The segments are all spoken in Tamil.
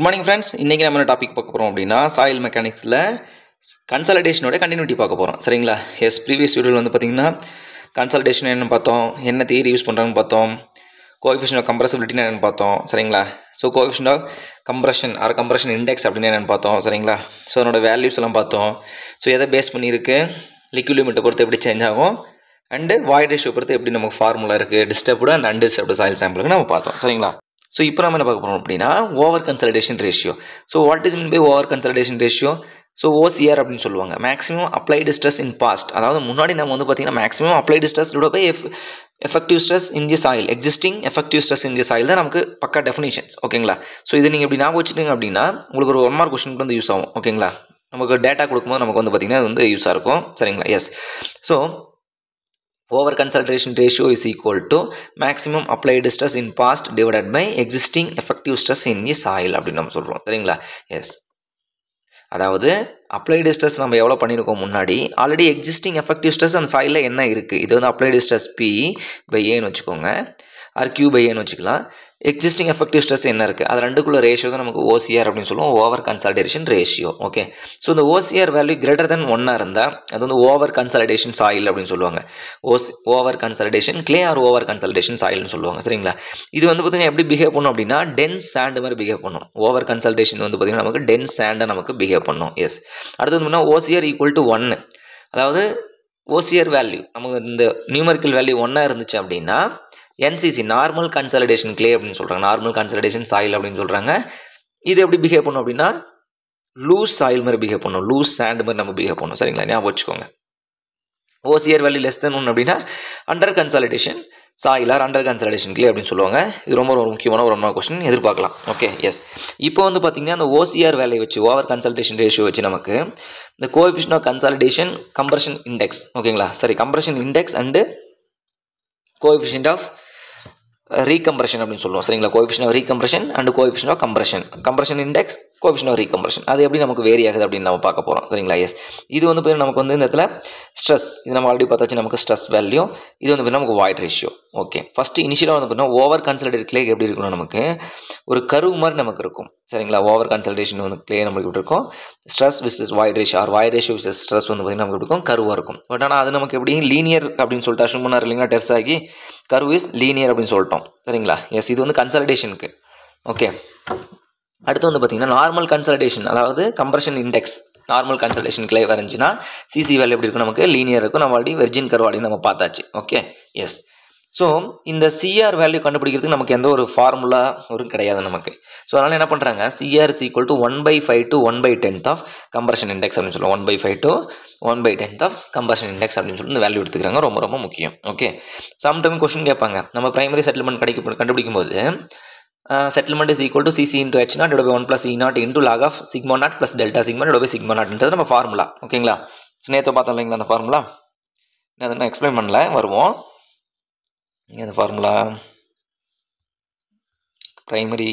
Good morning friends. இன்றைக்கி நம்ம என்ன டாபிக் பார்க்க போகிறோம் அப்படின்னா சாயில் மெக்கானிக்ஸில் கன்சாலிடேஷனோட கண்டினியூட்டி பார்க்க போகிறோம். சரிங்களா? எஸ், ப்ரீவியஸ் வீடியோவில் வந்து பார்த்திங்கன்னா கன்சாலிடேஷன் என்னென்னு பார்த்தோம், என்ன தியரி யூஸ் பண்ணுறாங்கன்னு பார்த்தோம், கோஎஃபிஷியன்ட் ஆஃப் கம்ப்ரசிபிலிட்டின்னு என்னென்னு பார்த்தோம். சரிங்களா? So coefficient of compression or compression index அப்படின்னு என்னென்னு பார்த்தோம். சரிங்களா? ஸோ அதனோட வேல்யூஸ் எல்லாம் பார்த்தோம். ஸோ எதை பேஸ் பண்ணியிருக்கு, லிக்விட் லிமிட்டை பொறுத்து எப்படி சேஞ்ச் ஆகும், அண்டு வாய்ட் ரேஷியோ பொறுத்து எப்படி நமக்கு ஃபார்முலா இருக்குது, டிஸ்டர்ப்டு அண்ட் அன்டிஸ்டர்ப்டு சாயில் சாம்பிளுக்கு நம்ம பார்த்தோம். சரிங்களா? ஸோ இப்போ நம்ம என்ன பார்க்க போகிறோம் அப்படின்னா over consolidation ratio. So what is mean by over consolidation ratio? So OCR அப்படின்னு சொல்லுவாங்க, maximum applied stress in past. அதாவது முன்னாடி நம்ம வந்து பார்த்திங்கன்னா maximum applied stress divide by effective stress in the soil, existing effective stress in the soil தான் நமக்கு பக்கா டெஃபினிஷன்ஸ். ஓகேங்களா? ஸோ இது நீங்கள் இப்படி ஞாபகம் வச்சுட்டீங்க அப்படின்னா உங்களுக்கு ஒரு 1 மார்க் கொஸ்டினுக்கு வந்து யூஸ் ஆகும். ஓகேங்களா? நமக்கு டேட்டா கொடுக்கும்போது நமக்கு வந்து பார்த்திங்கன்னா அது வந்து யூஸாக இருக்கும். சரிங்களா? Yes. So over consolidation ratio is equal to maximum applied stress in past divided by existing effective stress in the soil அப்படின்னு நம்ம சொல்கிறோம். சரிங்களா? எஸ். அதாவது அப்ளைடு ஸ்ட்ரெஸ் நம்ம எவ்வளோ பண்ணியிருக்கோம் முன்னாடி, ஆல்ரெடி எக்ஸிஸ்டிங் எஃபெக்டிவ் ஸ்ட்ரெஸ் அந்த சாயிலில் என்ன இருக்குது, இது வந்து அப்ளைடு ஸ்ட்ரெஸ் பி பை ஏன்னு வச்சுக்கோங்க, ஆர் கியூ பை ஏன்னு வச்சுக்கலாம். எக்ஸிஸ்டிங் எஃபெக்டிவ் ஸ்ட்ரெஸ் என்ன இருக்குது, அது ரெண்டுக்குள்ள ரேஷியோ தான் நமக்கு ஓசிஆர் அப்படின்னு சொல்லுவோம், over consolidation ratio. Okay. So இந்த ஓசிஆர் வேல்யூ கிரேட்டர் தென் 1 இருந்தால் அது வந்து ஓவர் கன்சாலிடேஷன் சாயில் அப்படின்னு சொல்லுவாங்க. Over consolidation clay or over consolidation சாயில்னு சொல்லுவாங்க. சரிங்களா? இது வந்து பார்த்திங்கன்னா எப்படி பிஹேவ் பண்ணும் அப்படின்னா டென்ஸ் சாண்ட் மாதிரி பிஹேவ் பண்ணும். ஓவர் கன்சாலிடேஷன் வந்து பார்த்திங்கன்னா நமக்கு டென்ஸ் சாண்டை நமக்கு பிஹேவ் பண்ணும். எஸ். அடுத்து வந்து ஓசிஆர் ஈக்குவல் டு 1, அதாவது ஓசிஆர் வேல்யூ நமக்கு இந்த நியூமரிக்கல் வேல்யூ 1 இருந்துச்சு அப்படின்னா என்சிசி நார்மல் கன்சாலிடேஷன் கிளே அப்படின்னு சொல்கிறாங்க, நார்மல் கன்சாலிடேஷன் சாயில் அப்படின்னு சொல்கிறாங்க. இது எப்படி பிஹேவ் பண்ணும் அப்படின்னா லூஸ் சாயில் மாதிரி பிஹேவ் பண்ணும், லூஸ் சாண்ட் மாதிரி நம்ம பிஹேவ் பண்ணும். சரிங்களா? ஞாபகம் வச்சுக்கோங்க. ஓசிஆர் வேல்யூ லெஸ் தென் 1 அப்படின்னா under consolidation soil or under consolidation clay அப்படின்னு சொல்லுவாங்க. இது ரொம்ப ஒரு முக்கியமான ஒரு 1 மார்க் கொஸ்டின் எதிர்பார்க்கலாம். ஓகே. எஸ். இப்போ வந்து பார்த்திங்கன்னா அந்த ஓசிஆர் வேல்யூ வச்சு ஓவர் கன்சாலிடேஷன் ரேஷியோ வச்சு நமக்கு இந்த coefficient of consolidation compression index, ஓகேங்களா, சரி, compression index and coefficient of recompression அப்படின்னு சொல்லுவோம். சரிங்களா? Coefficient of recompression and coefficient of compression, compression index, coefficient of recompression, அது எப்படி நமக்கு வேரி ஆகுது அப்படின்னு நம்ம பார்க்க போகிறோம். சரிங்களா? எஸ். இது வந்து பார்த்தீங்கன்னா நமக்கு வந்து இந்த இடத்துல ஸ்ட்ரெஸ், இது நம்ம ஆல்ரெடி பார்த்தாச்சு, நமக்கு ஸ்ட்ரெஸ் வேல்யூ. இது வந்து பார்த்தீங்கன்னா நமக்கு வாய்ட் ரேஷியோ. ஓகே. ஃபஸ்ட்டு இனிஷியலாக வந்து பார்த்தீங்கன்னா ஓவர் கன்சாலிடேட் கிளே எப்படி இருக்கணும், நமக்கு ஒரு கர்வ் மாதிரி நமக்கு இருக்கும். சரிங்களா? ஓவர் கன்சாலிடேஷன் வந்து கிளே நமக்கு இப்படி இருக்கும், stress versus void ratio or void ratio versus stress வந்து பார்த்தீங்கன்னா நமக்கு இருக்கும் கர்வாக இருக்கும். பட் ஆனால் அது நமக்கு எப்படி லீனியர் அப்படின்னு சொல்லிட்டு அஷ்யூம் பண்ணார் இல்லைங்களா, டெர்ஸ் ஆகி கர்வ் இஸ் லீனியர் அப்படின்னு சொல்லிட்டோம். சரிங்களா? எஸ். இது வந்து கன்சாலிடேஷனுக்கு. ஓகே. அடுத்து வந்து பார்த்திங்கன்னா நார்மல் கன்சாலிடேஷன், அதாவது compression index normal consolidation clay வரைஞ்சினா சிசி வேல்யூ எப்படி இருக்கும், நமக்கு லீனியர் இருக்கும். நம்ம ஆல்ரெடி வெர்ஜின் கர்வ் ஆல்ரெடி நம்ம பார்த்தாச்சு. ஓகே. எஸ். ஸோ இந்த சிஆர் வேல்யூ கண்டுபிடிக்கிறதுக்கு நமக்கு எந்த ஒரு ஃபார்முலா ஒரு கிடையாது நமக்கு. ஸோ அதனால் என்ன பண்ணுறாங்க, CR is equal to 1/5 to 1/10 of compression index அப்படின்னு சொல்லுவோம். 1/5 to 1/10 ஆஃப் கம்ப்ரஷன் இண்டெக்ஸ் அப்படின்னு சொல்லி இந்த வேல்யூ எடுத்துக்கிறாங்க. ரொம்ப ரொம்ப முக்கியம். ஓகே. சம்டைம் கொஸ்டின் கேட்பாங்க, நம்ம பிரைமரி செட்டில்மெண்ட் கண்டுபிடிக்கும் போது settlement is equal to cc into h naught divided by 1 plus e naught into log of sigma naught plus delta sigma divided by sigma naught ன்றது நம்ம ஃபார்முலா. ஓகேங்களா? நேற்று பார்த்தோம் இல்லைங்களா அந்த ஃபார்முலா, அதை நான் எக்ஸ்பிளைன் பண்ணல, வருவோம். அந்த formula primary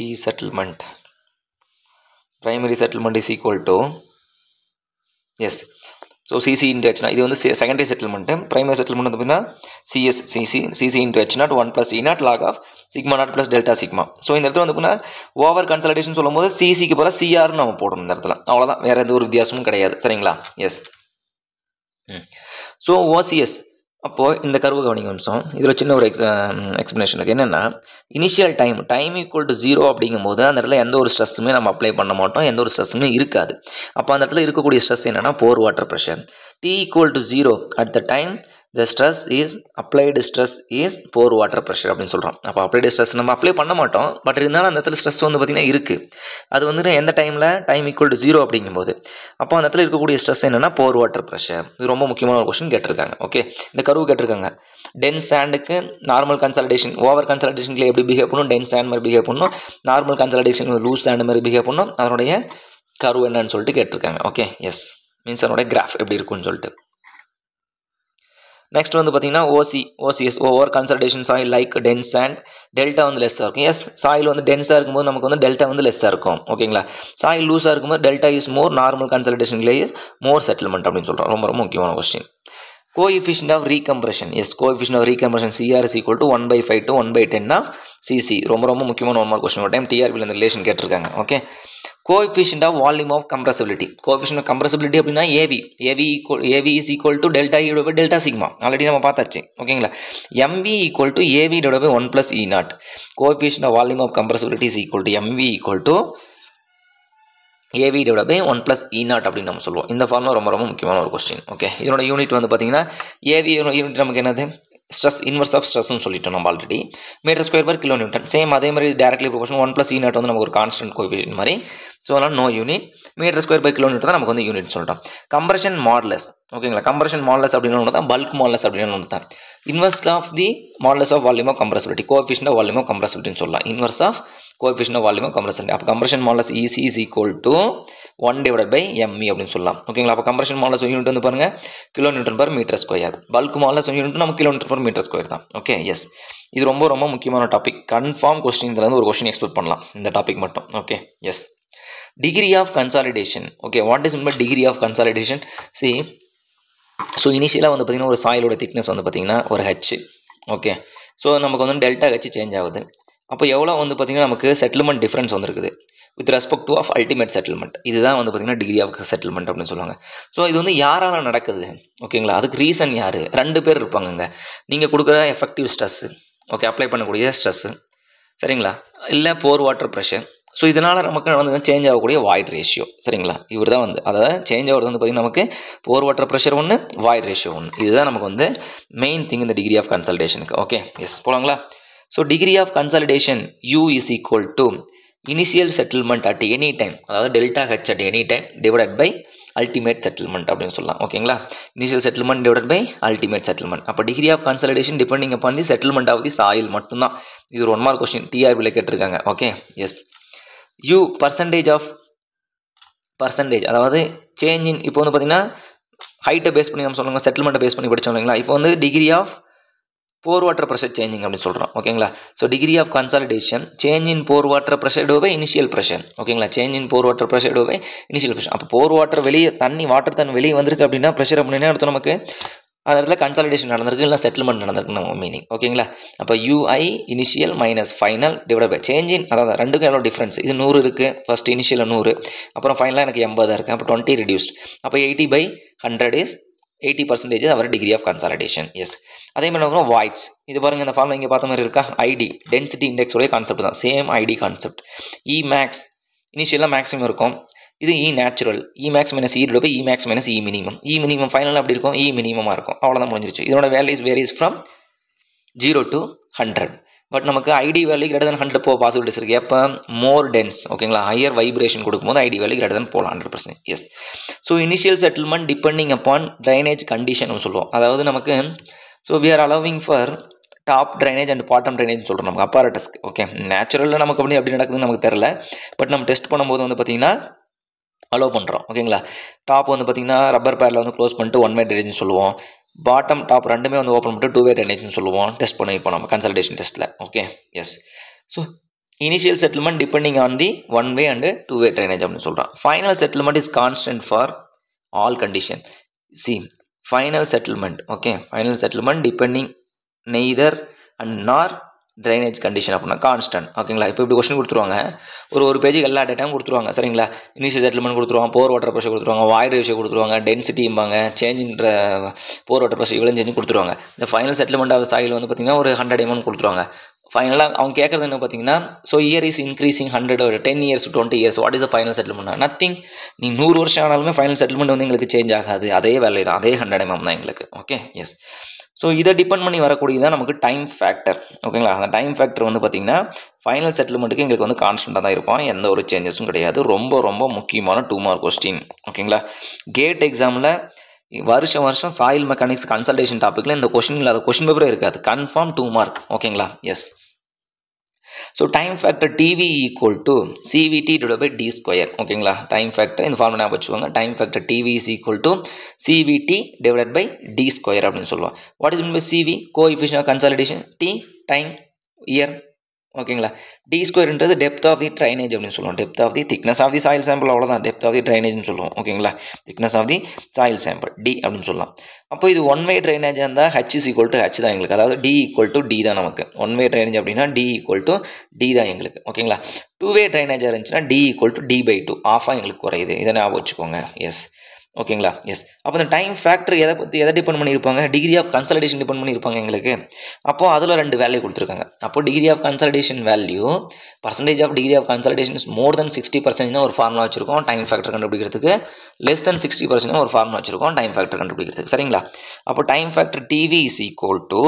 settlement is equal to yes, so CC into H naught, இது வந்து செகண்டரி செட்டில்மெண்ட்டு. பிரைமரி செட்டில்மெண்ட் வந்து பார்த்தீங்கன்னா CC into H naught 1 + e naught log of sigma naught plus delta sigma. So இந்த இடத்துல வந்து பார்த்தீங்கன்னா ஓவர் கன்சல்டேஷன் சொல்லும் போது சிசிக்கு போகிற சிஆர்னு நம்ம போடணும் இந்த இடத்துல, அவ்வளோதான், வேறு எந்த ஒரு வித்தியாசமும் கிடையாது. சரிங்களா? எஸ். ஸோ ஓசிஎஸ் அப்போது இந்த கர்வு கவனிங்க நிமிஷம், இதில் சின்ன ஒரு எக்ஸ்ப்ளனேஷன் இருக்குது. என்னென்னா இனிஷியல் டைம் ஈக்குவல் டு 0 அப்படிங்கும் போது அந்த இடத்துல எந்த ஒரு ஸ்ட்ரெஸ்ஸுமே நம்ம அப்ளை பண்ண மாட்டோம், எந்த ஒரு ஸ்ட்ரெஸ்ஸுமே இருக்காது. அப்போ அந்த இடத்துல இருக்கக்கூடிய ஸ்ட்ரெஸ் என்னென்னா pore water pressure. T equal to 0 at the time the stress is applied stress is pore water pressure அப்படின்னு சொல்கிறோம். அப்போ அப்ளைடு ஸ்ட்ரெஸ் நம்ம அப்ளை பண்ண மாட்டோம், பட் இருந்தாலும் அந்த இடத்துல ஸ்ட்ரெஸ் வந்து பார்த்திங்கன்னா இருக்குது. அது வந்து எந்த டைமில், டைம் ஈக்குவல் டு 0 அப்படிங்கும்போது. அப்போ அந்த இடத்துல இருக்கக்கூடிய ஸ்ட்ரெஸ் என்னென்னா போர் வாட்டர் ப்ரெஷர். இது ரொம்ப முக்கியமான ஒரு கொஸ்டின் கேட்டிருக்காங்க. ஓகே. இந்த கர்வு கேட்டிருக்காங்க. டென்ஸ் சாண்டுக்கு நார்மல் கன்சாலிடேஷன், ஓவர் கன்சாலிடேஷன்ல எப்படி பிஹேவ் பண்ணும், டென்ஸ் சாண்ட் மாதிரி பிஹேவ் பண்ணணும், நார்மல் கன்சாலிடேஷன் லூஸ் சாண்ட் மாதிரி பிஹேவ் பண்ணணும், அதனுடைய கர்வு என்னன்னு சொல்லிட்டு கேட்டிருக்காங்க. ஓகே. எஸ். மீன்ஸ் அதனுடைய கிராஃப் எப்படி இருக்குன்னு சொல்லிட்டு. நெக்ஸ்ட் வந்து பார்த்தீங்கன்னா OCS over consolidation soil like dense and delta வந்து லெஸ்ஸாக இருக்கும். எஸ், சாயில் வந்து டென்ஸாக இருக்கும்போது நமக்கு வந்து டெல்டா வந்து லெஸ்ஸாக இருக்கும். ஓகேங்களா? சாயில் லூஸாக இருக்கும்போது delta is more, normal consolidation clay is more settlement அப்படின்னு சொல்கிறோம். ரொம்ப ரொம்ப முக்கியமான question. Coefficient of recompression, yes, coefficient of recompression CR is equal to 1/5 to 1/10 of CC. ரொம்ப ரொம்ப முக்கியமான 1 மார்க் கொஸ்டின். ஒரு டைம் டிஆர்பியில் இந்த ரிலேஷன் கேட்டிருக்காங்க. Okay. Coefficient of volume of compressibility. Coefficient of compressibility அப்படின்னா AV is equal to delta e divide by delta sigma. Already நம்ம பார்த்தாச்சு. ஓகேங்களா. MV equal to AV divide by 1 + E0. Coefficient of volume of compressibility is equal to MV equal to AV divide by 1 + E0 அப்படின்னு நம்ம சொல்லுவோம். இந்த ஃபார்முலா ரொம்ப ரொம்ப முக்கியமான ஒரு கொஸ்டின். ஓகே, இதோட யூனிட் வந்து பார்த்தீங்கன்னா ஏவி யூனிட் நமக்கு என்னது, ஸ்ட்ரெஸ், இன்வர்ஸ் ஆஃப் ஸ்ட்ரெஸ்ன்னு சொல்லிட்டோம் நம்ம ஆல்ரெடி. m²/kN. சேம் அதே மாதிரி டேரக்ட்லி ப்ரொபோர்ஷனல் 1 + E0 வந்து நமக்கு ஒரு கான்ஸ்டன்ட் கோஎஃபிஷியன்ட் மாதிரி. ஸோ அதனால் நோ யூனிட். m²/kN தான் நமக்கு வந்து யூனிட் சொல்லிட்டோம். Compression modulus. ஓகேங்களா. கம்ப்ரஷன் மாடுலஸ் அப்படின்னு ஒன்று தான், பல்க் மாடுலஸ் அப்படின்னு ஒன்று தான். Inverse of the modulus of volume of compressibility, coefficient of volume of கம்ப்ரசிபிலிட்டின்னு சொல்லலாம். Inverse of coefficient of volume of compressibility. அப்போ compression modulus EC is equal to 1/ME அப்படின்னு சொல்லலாம். ஓகேங்களா. அப்போ கம்ப்ரஷன் மாடுலஸ் யூனிட் வந்து பாருங்க kN/m². பல்க் மாடுலஸ் யூனிட் நம்ம kN/m² தான். Okay, yes. இது ரொம்ப ரொம்ப முக்கியமான டாபிக். கன்ஃபார்ம் கொஸ்டின் இருந்து ஒரு கொஸ்டின் எக்ஸ்பெக்ட் பண்ணலாம் இந்த டாபிக் மட்டும். Okay, yes. Degree of consolidation. Okay, what is mean by degree of consolidation? See, so இனிஷியலாக வந்து பார்த்தீங்கன்னா ஒரு சாயிலோட திக்னஸ் வந்து பார்த்தீங்கன்னா ஒரு H. ஓகே, ஸோ நமக்கு வந்து டெல்டா H சேஞ்ச் ஆகுது. அப்போ எவ்வளோ வந்து பார்த்தீங்கன்னா நமக்கு செட்டில்மெண்ட் டிஃப்ரென்ஸ் வந்துருக்குது with respect to of ultimate settlement. இதுதான் வந்து பார்த்தீங்கன்னா டிகிரி ஆஃப் செட்டில்மெண்ட் அப்படின்னு சொல்லுவாங்க. ஸோ இது வந்து யாரால நடக்குது? ஓகேங்களா. அதுக்கு ரீசன் யார்? 2 பேர் இருப்பாங்கங்க. நீங்கள் கொடுக்குற எஃபெக்டிவ் ஸ்ட்ரெஸ்ஸு, ஓகே, அப்ளை பண்ணக்கூடிய ஸ்ட்ரெஸ்ஸு, சரிங்களா, இல்லை போர் வாட்டர் ப்ரெஷர். ஸோ இதனால் நமக்கு வந்து சேஞ்ச் ஆகக்கூடிய வாய்ட் ரேஷியோ, சரிங்களா. இவர் தான் வந்து அதாவது சேஞ்ச் ஆகிறது வந்து பார்த்திங்கன்னா நமக்கு போர் வாட்டர் ப்ரெஷர் ஒன்று, வாய்ட் ரேஷியோ ஒன்று. இதுதான் நமக்கு வந்து மெயின் திங் இந்த டிகிரி ஆஃப் கன்சாலிடேஷனுக்கு. ஓகே, எஸ், போகலாங்களா. So degree of consolidation U is equal to initial settlement at any time, அதாவது delta H at any time divided by ultimate settlement அப்படின்னு சொல்லலாம். ஓகேங்களா. Initial settlement divided by ultimate settlement. அப்போ degree of consolidation depending upon the settlement of the soil மட்டும்தான். இது ஒரு 1 மார்க் கொஸ்டின் டிஆர்பியில் கேட்டிருக்காங்க. Okay, yes. U பர்சன்டேஜ், அதாவது சேஞ்ச் இன், இப்போ வந்து பார்த்தீங்கன்னா ஹைட்டை பேஸ் பண்ணி நம்ம சொல்லுவாங்க, செட்டில்மெண்ட்டை பேஸ் பண்ணி படித்தோம் இல்லைங்களா. இப்போ வந்து degree of pore water pressure changing அப்படின்னு சொல்கிறோம். ஓகேங்களா. So degree of consolidation change in pore water pressure divide by initial pressure. ஓகேங்களா. Change in pore water pressure divide by initial pressure. அப்போ போர் வாட்டர் வெளியே வாட்டர் தண்ணி வெளியே வந்திருக்கு அப்படின்னா ப்ரெஷர் அப்படின்னா அடுத்து நமக்கு அந்த இடத்துல கன்சாலிடேஷன் நடந்திருக்கு, இல்லை செட்டில்மெண்ட் நடந்திருக்கு நம்ம மீனிங். ஓகேங்களா. அப்போ UI initial minus final divide by change in, அதாவது ரெண்டுக்கும் எவ்வளோ டிஃப்ரென்ஸ்? இது 100 இருக்குது, ஃபர்ஸ்ட் இனிஷியல் 100, அப்புறம் ஃபைனலாக எனக்கு 80 இருக்குது. அப்போ 20 ரெடியூஸ்ட். அப்போ 80/100 is 80% our degree of consolidation. Yes. அதே மாதிரி நம்ம வாய்ட்ஸ், இது பாருங்கள், இந்த ஃபார்முலா இங்கே பார்த்த மாதிரி இருக்கா? ID டென்சிட்டி இண்டெக்ஸோடைய கான்செப்ட் தான், same ID concept. E max இனிஷியலாக மேக்ஸிமம் இருக்கும், இது E natural. E max minus E divide by E max minus E minimum. E minimum ஃபைனலாக அப்படி இருக்கும், E மினிமமாக இருக்கும். அவ்வளோதான், முடிஞ்சிருச்சு. இதோட values varies from 0 to 100. But நமக்கு ஐடி வேல்யூ கிரேட்டர் than 100 போக பாசிபிலிட்டிஸ் இருக்குது. எப்போ? More dense. ஓகேங்களா. ஹையர் வைப்ரேஷன் கொடுக்கும்போது ஐடி வேல்யூ கிரேட்டர் than போகலாம் 100%. S. So initial settlement depending upon drainage condition சொல்லுவோம். அதாவது நமக்கு so we are allowing for top drainage and bottom drainage சொல்கிறோம் நமக்கு அப்பாரட்டஸ்க்கு. ஓகே, நேச்சுரலில் நமக்கு எப்படி நடக்குதுன்னு நமக்கு தெரில. பட் நம்ம டெஸ்ட் பண்ணும்போது வந்து பார்த்திங்கன்னா அலோவ் பண்ணுறோம். ஓகேங்களா. டாப் வந்து பார்த்திங்கன்னா ரப்பர் பேடில் வந்து க்ளோஸ் பண்ணிட்டு 1 வே ட்ரைனேஜ்னு சொல்லுவோம். பாட்டம் டாப் ரெண்டுமே வந்து ஓப்பன் பண்ணிட்டு 2 வே ட்ரைனேஜ்னு சொல்லுவோம். டெஸ்ட் பண்ணி இப்போ நம்ம கன்சல்டேஷன் டெஸ்ட்டில். Okay, yes. So initial settlement depending on the 1 way and 2 way drainage அப்படின்னு சொல்கிறோம். Final settlement is constant for all condition. See, final settlement. Okay, final settlement depending neither and nor drainage condition அப்படின்னா கான்ஸ்டன்ட். ஓகேங்களா. இப்போ இப்படி கொஸ்டின் கொடுத்துருவாங்க, ஒரு பேஜுக்கு எல்லா டேட்டாவும் கொடுத்துருவாங்க, சரிங்களா. இனிஷியல் செட்டில்மெண்ட் கொடுத்துருவாங்க, போர் வாட்டர் ப்ரெஷர் கொடுத்துருவாங்க, வாய்ட் ரேஷியோ கொடுத்துருவாங்க, டென்சிட்டிம்பாங்க, சேஞ்சின்ற போர் வாட்டர் ப்ரெஷர் இவ்வளோ சேஞ்ச் கொடுத்துருவாங்க. இந்த ஃபைனல் செட்டில்மெண்ட் ஆஃப் சாயில் வந்து பார்த்திங்கன்னா ஒரு 100 mm கொடுத்துருவாங்க. ஃபைனலாக அவங்க கேட்குறது என்ன பார்த்தீங்கன்னா, ஸோ இயர் இஸ் இன்க்ரீசிங் 100 ஒரு 10 years to 20 years, what is the final settlement? Nothing. நீ 100 வருஷம் ஆனாலுமே ஃபைனல் செட்டில்மெண்ட் வந்து எங்களுக்கு சேஞ்ச் ஆகாது, அதே வேல்யூ தான், அதே 100 mm தான் எங்களுக்கு. Okay, yes. ஸோ இதை டிபெண்ட் பண்ணி வரக்கூடியதான் நமக்கு டைம் ஃபேக்டர். ஓகேங்களா. அந்த டைம் ஃபேக்டர் வந்து பார்த்திங்கன்னா ஃபைனல் செட்டில்மெண்ட்டுக்கு எங்களுக்கு வந்து கான்ஸ்டண்ட்டாக தான் இருப்போம், எந்த ஒரு சேஞ்சஸும் கிடையாது. ரொம்ப ரொம்ப முக்கியமான 2 மார்க் கொஸ்டின். ஓகேங்களா. கேட் எக்ஸாமில் வருஷம் சாயில் மெக்கானிக்ஸ் கன்சல்டேஷன் டாப்பிக்கில் இந்த கொஸ்டின் இல்லாத கொஸ்டின் பேப்பரே இருக்காது. Confirm 2 mark. ஓகேங்களா. Yes. So time factor TV equal to CVT divide by D square. ஓகேங்களா. டைம் ஃபேக்டர் இந்த ஃபார்முலா வச்சுக்கோங்க. Time factor TV is equal to CVT divide by D square அப்படின்னு சொல்லுவோம். What is mean by CV? Coefficient of consolidation. T time, year, ஓகேங்களா. டி ஸ்கொயர்ன்றது டெப்த் ஆஃப் தி ட்ரைனேஜ் அப்படின்னு சொல்லுவோம். Depth of the thickness of the soil sample, அவ்வளோதான். டெப்த் ஆஃப் தி ட்ரைனேஜ்னு சொல்லுவோம். ஓகேங்களா. Thickness of the soil sample D அப்படின்னு சொல்லலாம். அப்போ இது ஒன் வே ட்ரைனேஜாக இருந்தால் H is equal to H தான் எங்களுக்கு, அதாவது டி ஈக்குவல் டு டி தான் நமக்கு. ஒன் வே ட்ரைனேஜ் அப்படின்னா டி ஈக்குவல் டு டி தான் எங்களுக்கு. ஓகேங்களா. டூ வே ட்ரைனேஜாக இருந்துச்சுன்னா D equal to D by two, ஆஃபாக எங்களுக்கு குறையுது. இதை ஞாபகம் வச்சுக்கோங்க. எஸ். ஓகேங்களா. எஸ். அப்போ இந்த டைம் ஃபேக்டர் எதை டிபெண்ட் பண்ணியிருப்பாங்க? டிகிரி ஆஃப் கன்சல்டேஷன் டிபெண்ட் பண்ணியிருப்பாங்க எங்களுக்கு. அப்போது அதில் 2 வேல்யூ கொடுத்துருக்காங்க. அப்போ degree of consolidation value percentage of degree of consolidation is more than 60% ஒரு ஃபார்முலா வச்சிருக்கோம் டைம் ஃபேக்டர் கண்டுபிடிக்கிறதுக்கு. லெஸ் தென் 60% ஒரு ஃபார்முலா வச்சிருக்கோம் டைம் ஃபேக்டர் கண்டுபிடிக்கிறதுக்கு. சரிங்களா. அப்போ time factor TV is equal to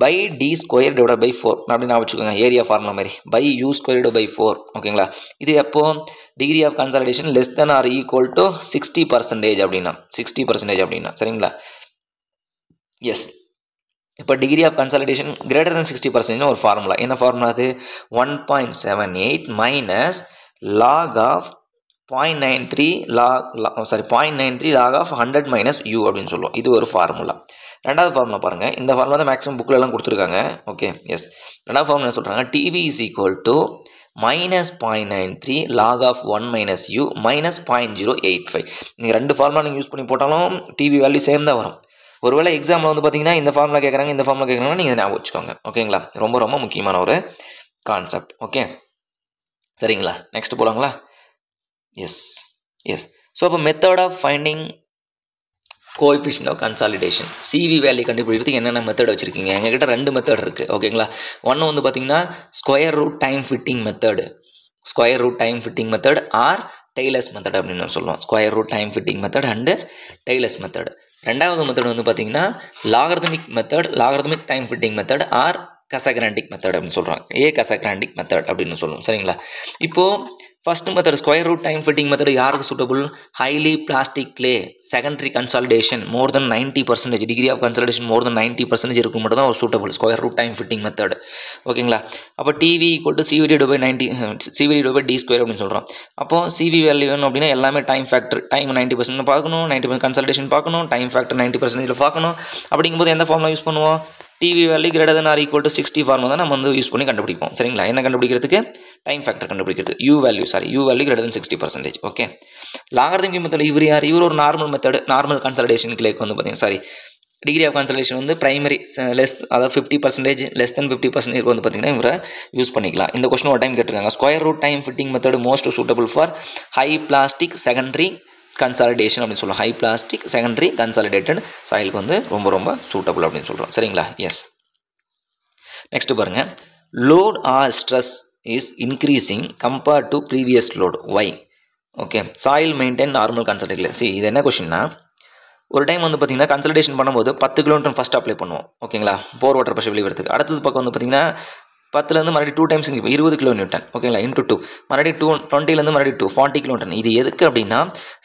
pi D square divide by 4 அப்படி நான் வச்சுக்கோங்க. ஏரியா ஃபார்முலா மாதிரி பை யூ ஸ்கொயர்டு பை 4. ஓகேங்களா. இது எப்போ degree of consultation less than or equal to 60% அப்படின்னா 60% அப்படின்னா. சரிங்களா. எஸ். இப்போ degree of consultation greater than 60% ஒரு ஃபார்முலா. என்ன ஃபார்முலா அது? 1.78 minus log of 0.93 log of 100 minus U அப்படின்னு சொல்லுவோம். இது ஒரு ஃபார்முலா. ரெண்டாவது ஃபார்முலா பாருங்கள். இந்த ஃபார்முலா தான் மேக்ஸிமம் புக்கில் எல்லாம் கொடுத்துருக்காங்க. ஓகே. எஸ். ரெண்டாவது ஃபார்முலா என்ன சொல்கிறாங்க? TV is equal to minus 0.93 log of 1 minus U minus 0.085. நீங்கள் 2 ஃபார்முலா நீங்கள் யூஸ் பண்ணி போட்டாலும் டிவி வேல்யூ சேம் தான் வரும். ஒருவேளை எக்ஸாமில் வந்து பார்த்தீங்கன்னா இந்த ஃபார்முலா கேட்குறாங்க, இந்த ஃபார்முலா கேட்குறாங்கன்னா நீங்கள் ஞாபகம் வச்சுக்கோங்க. ஓகேங்களா. ரொம்ப ரொம்ப முக்கியமான ஒரு கான்செப்ட். ஓகே. சரிங்களா. நெக்ஸ்ட் போகலாங்களா. எஸ். எஸ். ஸோ அப்போ method of finding coefficient of consolidation, CV value கண்டுபிடிக்கிறதுக்கு என்னென்ன மெத்தட் வச்சுருக்கீங்க? எங்ககிட்ட 2 மெத்தட் இருக்குது. ஓகேங்களா. ஒன்று வந்து பார்த்தீங்கன்னா square root time fitting method, square root time fitting method or Taylor's method அப்படின்னு சொல்லுவோம். Square root time fitting method and Taylor's method. ரெண்டாவது மெத்தட் வந்து பார்த்தீங்கன்னா logarithmic method, logarithmic time fitting method or Casagrande method அப்படின்னு சொல்கிறாங்க. கசக்ராண்டிக் மெத்தட் அப்படின்னு சொல்லுவோம். சரிங்களா. இப்போது first method square root time fitting method யாருக்கு suitable? Highly plastic clay, secondary consolidation more than 90%, degree of consolidation more than 90% இருக்கும் மட்டும் தான் ஒரு suitable square root time fitting method. ஓகேங்களா. அப்போ TV equal to CV divide by 90 CV divide by D square அப்படின்னு சொல்கிறோம். அப்போ சிவி வேல்யூ வேணும் அப்படின்னா எல்லாமே டைம் ஃபேக்டர், டைம் 90% பார்க்கணும், 90% கன்சல்டேஷன் பார்க்கணும், டைம் ஃபேக்டர் 90% பார்க்கணும். அப்படிங்கும்போது எந்த ஃபார்முலா யூஸ் பண்ணுவோம்? TV value greater than or equal to 60 formula தான் நம்ம வந்து யூஸ் பண்ணி கண்டுபிடிப்போம். சரிங்களா. என்ன கண்டுபிடிக்கிறதுக்கு? டைம் ஃபேக்டர் கண்டுபிடிக்கிறது. U value greater than 60%. Okay. Logarithmic method இவர் யார்? இவர் ஒரு நார்மல் மெத்தட், நார்மல் கன்சல்டேஷன் கிளேக்கு வந்து பார்த்தீங்கன்னா டிகிரி ஆஃப் கன்சல்டேஷன் வந்து பிரைமரி லெஸ், அதாவது 50% லெஸ் தென் 50% வந்து பார்த்தீங்கன்னா இவரை யூஸ் பண்ணிக்கலாம். இந்த கொஸ்டின் ஒரு டைம் கேட்டிருக்காங்க. Square root time fitting method most suitable for high plastic secondary consolidation அப்படின்னு சொல்லுவோம். ஹை பிளாஸ்டிக் செகண்டரி கன்சாலிடேட்டட் சாயிலுக்கு வந்து ரொம்ப ரொம்ப சூட்டபிள் அப்படின்னு சொல்கிறோம். சரிங்களா. எஸ். நெக்ஸ்ட் பாருங்கள். Load or stress is increasing compared to previous load. Why? Okay. Soil maintain normal consultation. இது என்ன கொஸ்டின்னா, ஒரு டைம் வந்து பார்த்தீங்கன்னா கன்சல்டேஷன் பண்ணும்போது 10 கிலோமீட்டர் ஃபஸ்ட் அப்ளை பண்ணுவோம். ஓகேங்களா. போர் வாட்டர் ப்ரெஷர் வெளிவரத்துக்கு. அடுத்தது பக்கம் வந்து பார்த்தீங்கன்னா 10லேருந்து மறுபடியும் 2 டைம்ஸ் இங்கே 20 கிலோ நியூட்டன். ஓகேங்களா. இன்ட்டு 2 மறுபடியும் 20லேருந்து மறுபடியும் 40 கிலோ நியூட்டன். இது எதுக்கு அப்படின்னா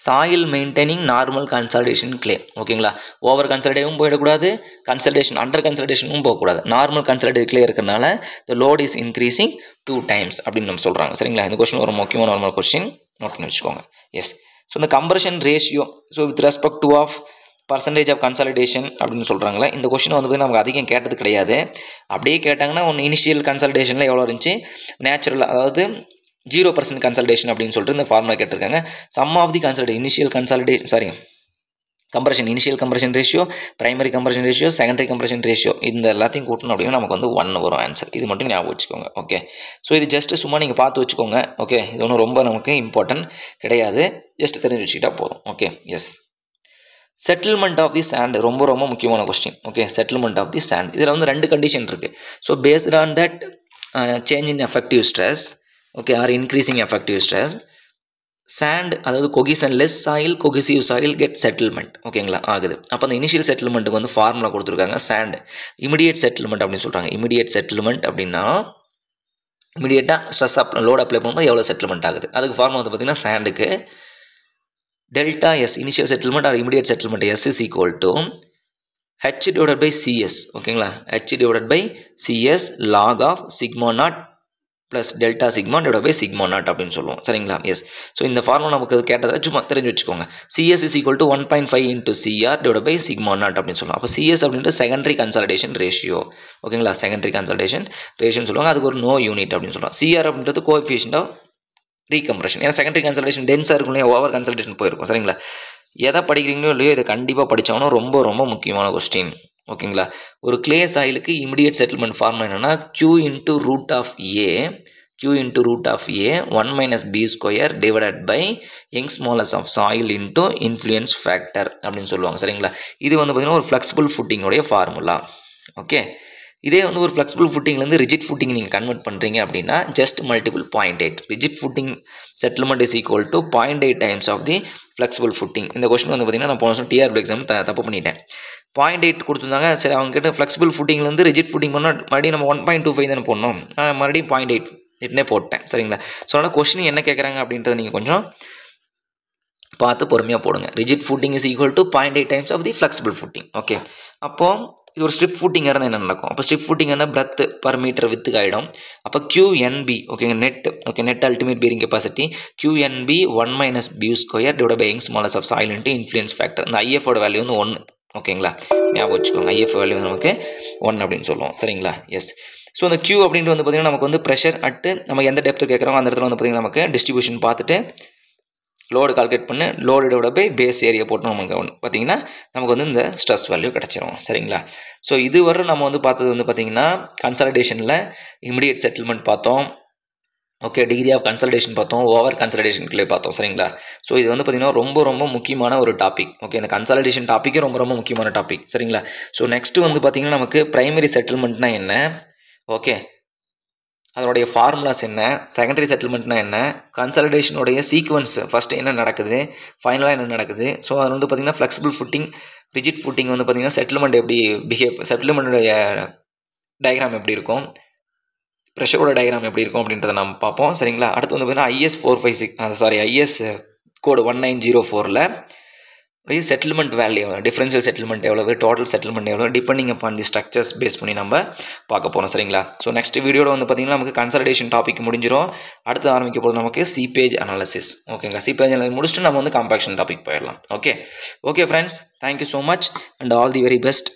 soil maintaining normal consolidation clay. ஓகேங்களா. ஓவர் கன்சல்டேவும் போயிடக்கூடாது, கன்சல்டேஷன் அண்டர் கன்சல்டேஷனும் போகக்கூடாது. நார்மல் கன்சல்டேட் கிளே இருக்கிறனால த லோட் இஸ் இன்க்ரீசிங் 2 டைம்ஸ் அப்படின்னு நம்ம சொல்கிறாங்க. சரிங்களா. இந்த கொஸ்டின் ஒரு முக்கியமான நார்மல் கொஸ்டின், நோட் பண்ணி வச்சுக்கோங்க. எஸ். ஸோ இந்த compression ratio, so with respect to of percentage of consultation அப்படின்னு சொல்கிறாங்களே, இந்த கொஸ்டின் வந்து நமக்கு அதிகம் கேட்டது கிடையாது. அப்படியே கேட்டாங்கன்னா ஒன்று இனிஷியல் கன்சல்டேஷனில் எவ்வளோ இருந்துச்சு, நேச்சுரல் அதாவது 0% கன்சல்டேஷன் அப்படின்னு சொல்லிட்டு இந்த ஃபார்முலா கேட்டிருக்காங்க. Sum of the initial compression, initial compression ratio, primary compression ratio, secondary compression ratio, இந்த எல்லாத்தையும் கூட்டணும் அப்படின்னா நமக்கு வந்து 1 வரும் ஆன்சர். இது மட்டும் ஞாபகம் வச்சுக்கோங்க. ஓகே. ஸோ இது ஜஸ்ட் சும்மா நீங்கள் பார்த்து வச்சுக்கோங்க. ஓகே. இது ஒன்றும் ரொம்ப நமக்கு இம்பார்ட்டன்ட் கிடையாது, ஜஸ்ட் தெரிஞ்சு வச்சுக்கிட்டா போதும். Okay. Yes. Settlement of the sand ரொம்ப ரொம்ப முக்கியமான question. Okay. Settlement of the sand, இதில் வந்து 2 கண்டிஷன் இருக்குது. So based on that change in effective stress, okay, or increasing effective stress, sand அதாவது cohesionless soil, cohesive soil get settlement. ஓகேங்களா ஆகுது. அப்போ அந்த இனிஷியல் செட்டில்மெண்ட்டுக்கு வந்து ஃபார்முலா கொடுத்துருக்காங்க. சாண்ட் இமிடியேட் செட்டில்மெண்ட் அப்படின்னு சொல்கிறாங்க. இமிடியேட் செட்டில்மெண்ட் அப்படின்னா இமிடியேட்டாக ஸ்ட்ரெஸ் லோட் அப்ளை பண்ணும்போது எவ்வளோ செட்டில்மெண்ட் ஆகுது, அதுக்கு ஃபார்முலா வந்து பார்த்திங்கன்னா சாண்டுக்கு delta S initial settlement or immediate settlement S is equal to H divided by CS. ஓகேங்களா. H divided by CS log of sigma naught plus delta sigma divide by sigma naught அப்படின்னு சொல்லுவோம் சரிங்களா எஸ் ஸோ இந்த ஃபார்முலா நமக்கு கேட்டதை சும்மா தெரிஞ்சு வச்சுக்கோங்க CS is equal to 1.5 into CR divide by sigma naught அப்படின்னு சொல்லுவோம் அப்போ சிஎஸ் அப்படின்ட்டு செகண்டரி கன்சாலிடேஷன் ரேஷியோ ஓகேங்களா செகண்டரி கன்சாலிடேஷன் ரேஷியோன்னு சொல்லுவாங்க அதுக்கு ஒரு நோ யூனிட் அப்படின்னு சொல்லுவாங்க சிஆர் அப்படின்றது கோஎஃபிஷியன்ட் ஆஃப் ரீகம்ப்ரஷன் ஏன்னா செகண்டரி கன்சல்டேஷன் டென்ஸாக இருக்கும் இல்லையா ஓவர் கன்சல்டேஷன் போயிருக்கும் சரிங்களா எதை படிக்கிறீங்களோ இல்லையோ இதை கண்டிப்பாக படித்தோம்னா ரொம்ப ரொம்ப முக்கியமான கொஸ்டின் ஓகேங்களா ஒரு கிளே சாயிலுக்கு இமிடியேட் செட்டில்மெண்ட் ஃபார்முலா என்னன்னா Q into root of A 1 minus B square divided by Young's modulus of soil into influence factor அப்படின்னு சொல்லுவாங்க சரிங்களா இது வந்து பார்த்தீங்கன்னா ஒரு ஃப்ளெக்சிபிள் ஃபுட்டிங்கோடைய ஃபார்முலா ஓகே இதே வந்து ஒரு ஃப்ளெக்சிபிள் ஃபுட்டிங்லேருந்து ரிஜிட் ஃபுட்டிங் நீங்கள் கன்வெர்ட் பண்ணுறீங்க அப்படின்னா just multiple 0.8 rigid footing settlement is equal to 0.8 times of the flexible footing இந்த கொஸ்டின் வந்து பார்த்தீங்கன்னா நான் போன வருஷம் டிஆர்பி எக்ஸாம் தப்பு பண்ணிட்டேன் 0.8 கொடுத்துருந்தாங்க சரி அவங்க கிட்ட ஃப்ளெக்சிபிள் ஃபுட்டிங்லேருந்து ரிஜிட் ஃபுட்டிங் பண்ணால் மறுபடியும் நம்ம 1.25 தானே போடணும் மறுபடியும் 0.8 போட்டேன் சரிங்களா ஸோ அதனால் கொஸ்டின் என்ன கேட்குறாங்க அப்படின்றத நீங்கள் கொஞ்சம் பார்த்து பொறுமையாக போடுங்க rigid footing is equal to 0.8 times of the flexible footing okay அப்போது இது ஒரு ஸ்ட்ரிப் ஃபுட்டிங்காக இருந்தால் என்ன நடக்கும் அப்போ ஸ்ட்ரிப் ஃபுட்டிங்கான பிரெத் பர் மீட்டர் வித்துக்கு ஆகிடும் அப்போ QNB ஓகேங்க net ultimate bearing capacity QNB 1 minus B square divide by Young's modulus of soil into influence factor இந்த ஐஎஃபோட வேல்யூ வந்து 1 ஓகேங்களா ஞாபகம் வச்சுக்கோங்க ஐஎஃப் வேல்யூ வந்து நமக்கு 1 அப்படின்னு சொல்லுவோம் சரிங்களா எஸ் ஸோ அந்த Q அப்படின்ட்டு வந்து பார்த்திங்கன்னா நமக்கு வந்து ப்ரெஷர் அட்டு நமக்கு எந்த டெப்த்து கேட்குறோம் அந்த இடத்துல வந்து பார்த்திங்கன்னா நமக்கு டிஸ்ட்ரிபியூஷன் பார்த்துட்டு லோடு கால்குலேட் பண்ணி லோடோட போய் பேஸ் ஏரியா போட்டு நமக்கு பார்த்தீங்கன்னா நமக்கு வந்து இந்த ஸ்ட்ரெஸ் வேல்யூ கிடச்சிரும் சரிங்களா ஸோ இதுவரை நம்ம வந்து பார்த்தது வந்து பார்த்திங்கன்னா கன்சாலிடேஷனில் இமிடியேட் செட்டில்மெண்ட் பார்த்தோம் ஓகே டிகிரி ஆஃப் கன்சல்டேஷன் பார்த்தோம் ஓவர் கன்சல்டேஷனுக்குள்ளே பார்த்தோம் சரிங்களா ஸோ இது வந்து பார்த்திங்கன்னா ரொம்ப ரொம்ப முக்கியமான ஒரு டாபிக் ஓகே இந்த கன்சல்டேஷன் டாப்பிக்கே ரொம்ப ரொம்ப முக்கியமான டாபிக் சரிங்களா ஸோ நெக்ஸ்ட்டு வந்து பார்த்திங்கன்னா நமக்கு ப்ரைமரி செட்டில்மெண்ட்னா என்ன ஓகே அதனுடைய ஃபார்முலாஸ் என்ன செகண்டரி செட்டில்மெண்ட்னா என்ன கன்சல்டேஷனுடைய சீக்வன்ஸ் ஃபஸ்ட்டு என்ன நடக்குது ஃபைனலாக என்ன நடக்குது ஸோ அது வந்து பார்த்திங்கன்னா ஃப்ளெக்சிபிள் ஃபுட்டிங் ரிஜிட் ஃபுட்டிங் வந்து பார்த்திங்கன்னா செட்டில்மெண்ட் எப்படி செட்டில்மெண்ட்டுடைய டயக்ராம் எப்படி இருக்கும் ப்ரெஷரோட டயக்ராம் எப்படி இருக்கும் அப்படின்றத நம்ம பார்ப்போம் சரிங்களா அடுத்து வந்து பார்த்திங்கன்னா ஐஎஸ் கோடு 1904ல் செட்டில்மெண்ட் வேல்யூ டிஃபரன்ஷியல் செட்டில்மெண்ட் எவ்வளவு டோட்டல் செட்டில்மெண்ட் எவ்வளோ depending upon the structures base பண்ணி நம்ம பார்க்க போகிறோம் சரிங்களா ஸோ நெக்ஸ்ட் வீடியோட வந்து பார்த்திங்கன்னா நமக்கு கன்சல்டேஷன் டாபிக் முடிஞ்சிடும் அடுத்து ஆரம்பிக்க போகிறது நமக்கு சீபேஜ் அனாலிசிஸ் ஓகேங்களா சீபேஜ் அனாலிசிஸ் முடிச்சுட்டு நம்ம வந்து காம்பாக்ஷன் டாபிக் போயிடலாம் okay friends thank you so much and all the very best